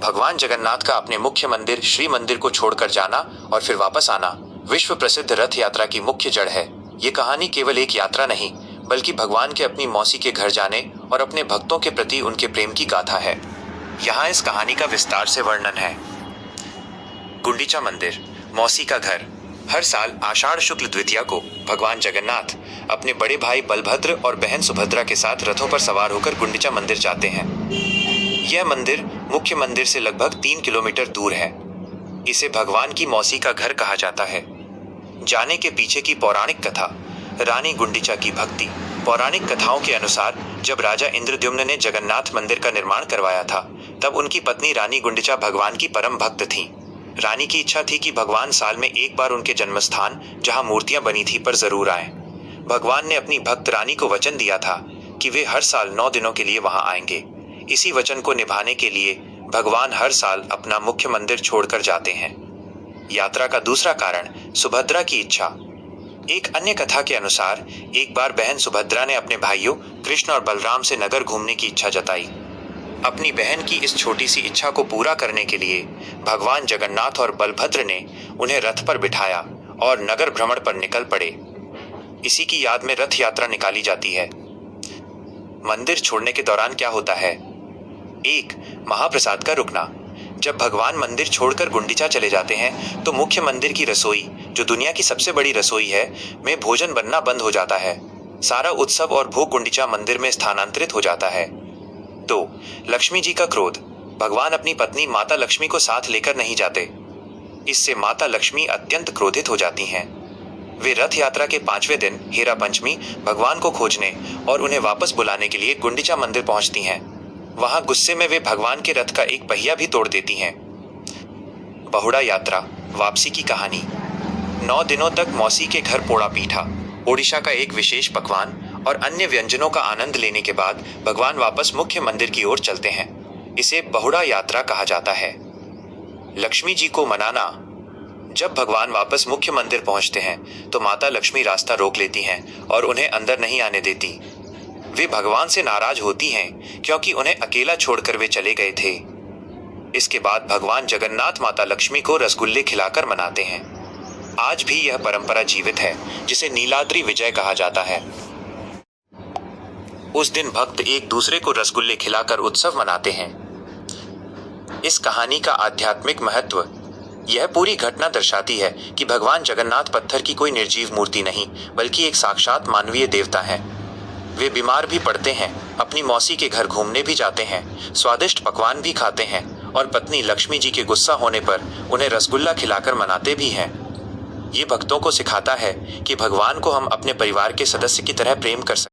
भगवान जगन्नाथ का अपने मुख्य मंदिर श्री मंदिर को छोड़कर जाना और फिर वापस आना विश्व प्रसिद्ध रथ यात्रा की मुख्य जड़ है। ये कहानी केवल एक यात्रा नहीं, बल्कि भगवान के अपनी मौसी के घर जाने और अपने भक्तों के प्रति उनके प्रेम की गाथा है। यहाँ इस कहानी का विस्तार से वर्णन है। गुंडीचा मंदिर, मौसी का घर। हर साल आषाढ़ शुक्ल द्वितीया को भगवान जगन्नाथ अपने बड़े भाई बलभद्र और बहन सुभद्रा के साथ रथों पर सवार होकर गुंडीचा मंदिर जाते हैं। यह मंदिर मुख्य मंदिर से लगभग 3 किलोमीटर दूर है। इसे भगवान की मौसी का घर कहा जाता है। जाने के पीछे की पौराणिक कथा। रानी गुंडीचा की भक्ति। पौराणिक कथाओं के अनुसार जब राजा इंद्रद्युम्न ने जगन्नाथ मंदिर का निर्माण करवाया था, तब उनकी पत्नी रानी गुंडीचा भगवान की परम भक्त थीं। रानी की इच्छा थी कि भगवान साल में एक बार उनके जन्मस्थान जहां मूर्तियां बनी थी पर जरूर आए। भगवान ने अपनी भक्त रानी को वचन दिया था कि वे हर साल 9 दिनों के लिए वहां आएंगे। इसी वचन को निभाने के लिए भगवान हर साल अपना मुख्य मंदिर छोड़कर जाते हैं। यात्रा का दूसरा कारण सुभद्रा की इच्छा। एक अन्य कथा के अनुसार एक बार बहन सुभद्रा ने अपने भाइयों कृष्ण और बलराम से नगर घूमने की इच्छा जताई। अपनी बहन की इस छोटी सी इच्छा को पूरा करने के लिए भगवान जगन्नाथ और बलभद्र ने उन्हें रथ पर बिठाया और नगर भ्रमण पर निकल पड़े। इसी की याद में रथ यात्रा निकाली जाती है। मंदिर छोड़ने के दौरान क्या होता है? 1. महाप्रसाद का रुकना। जब भगवान मंदिर छोड़कर गुंडीचा चले जाते हैं तो मुख्य मंदिर की रसोई, जो दुनिया की सबसे बड़ी रसोई है, में भोजन बनना बंद हो जाता है। सारा उत्सव और भोग गुंडीचा मंदिर में स्थानांतरित हो जाता है। 2. लक्ष्मी जी का क्रोध। भगवान अपनी पत्नी माता लक्ष्मी को साथ लेकर नहीं जाते। इससे माता लक्ष्मी अत्यंत क्रोधित हो जाती हैं। वे रथ यात्रा के 5वें दिन हेरा पंचमी भगवान को खोजने और उन्हें वापस बुलाने के लिए गुंडीचा मंदिर पहुंचती हैं। वहां गुस्से में वे भगवान के रथ का एक पहिया भी तोड़ देती हैं। बहुड़ा यात्रा, वापसी की कहानी। 9 दिनों तक मौसी के घर पोड़ा पीठा, ओडिशा का एक विशेष पकवान और अन्य व्यंजनों का आनंद लेने के बाद भगवान वापस मुख्य मंदिर की ओर चलते हैं। इसे बहुड़ा यात्रा कहा जाता है। लक्ष्मी जी को मनाना। जब भगवान वापस मुख्य मंदिर पहुंचते हैं तो माता लक्ष्मी रास्ता रोक लेती हैं और उन्हें अंदर नहीं आने देती। वे भगवान से नाराज होती हैं क्योंकि उन्हें अकेला छोड़कर वे चले गए थे। इसके बाद भगवान जगन्नाथ माता लक्ष्मी को रसगुल्ले खिलाकर मनाते हैं। आज भी यह परंपरा जीवित है, जिसे नीलाद्रि विजय कहा जाता है। उस दिन भक्त एक दूसरे को रसगुल्ले खिलाकर उत्सव मनाते हैं। इस कहानी का आध्यात्मिक महत्व। यह पूरी घटना दर्शाती है कि भगवान जगन्नाथ पत्थर की कोई निर्जीव मूर्ति नहीं, बल्कि एक साक्षात मानवीय देवता है। वे बीमार भी पड़ते हैं, अपनी मौसी के घर घूमने भी जाते हैं, स्वादिष्ट पकवान भी खाते हैं और पत्नी लक्ष्मी जी के गुस्सा होने पर उन्हें रसगुल्ला खिलाकर मनाते भी हैं। ये भक्तों को सिखाता है कि भगवान को हम अपने परिवार के सदस्य की तरह प्रेम कर सकते हैं।